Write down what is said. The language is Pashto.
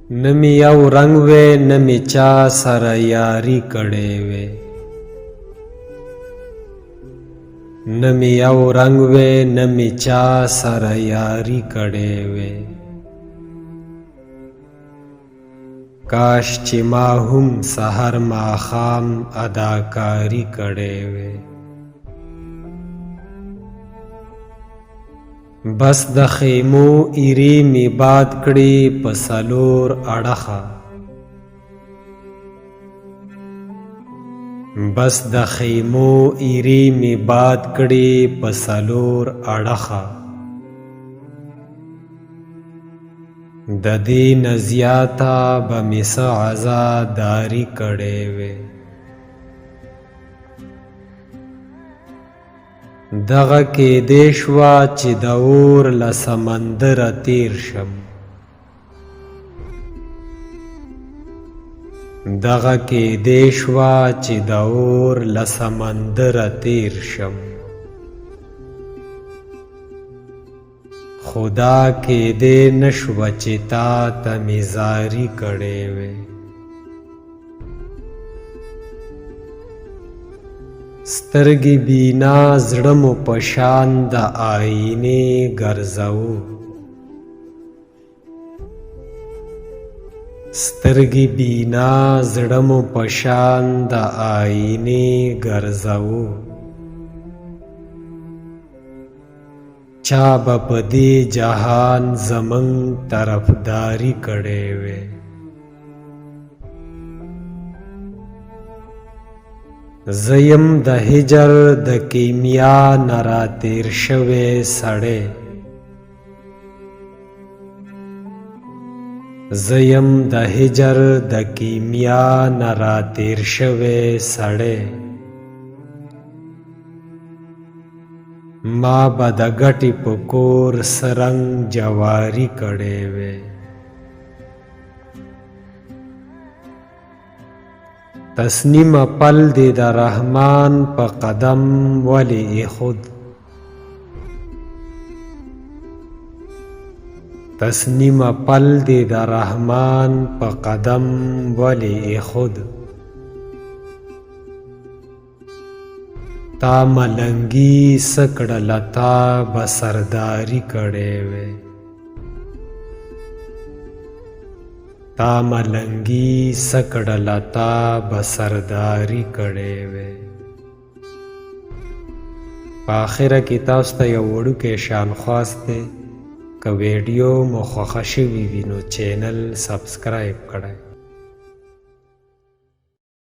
نمی یو رنگ وے نمی چا سره یاری کړې وې نمی یو رنگ وے نمی چا سره یاری کړې وې کاش چې ما هم سحر ماښام اداکاری کړې وې بس د خیمو ایرې می باد کړې په څلور اړخه بس د خیمو ایرې می باد کړې په څلور اړخه د دې نه زیاته به مې څه عزاداري کړې وې دغه کېدی شوه چې د اور له سمندره تیر شم دغه کېدی شوه چې د اور له سمندره تیر شم خدا کېدی نه شوه چې تا ته مې زاري کړې وې سترګې بینا زړه مو په شان د آینې ګرځوو سترګې بینا زړه مو په شان د آینې ګرځوو چا به په دې جهان زمونږ طرفداري کړې وې زیم د هجر د کیمیا نه راتېر شوی سړی زیم د هجر د کیمیا نه راتېر شوی سړی ما به د ګټې په کور سرنګ جواري کړې وې تسنیم پل دی د رحمان په قدم ولی ایخود تسنیم پل دی د رحمان په قدم ولی ایخود تا ملنګي سکړه لتا بسرداری کړې وې تا ملنګي سکړه لتا بسرداری کړې وې په اخره کې تاسو ته یو وړوکی شان خواست دی که ویډیو مو خوښه شوي وي نو چینل سبسکرایب کړئ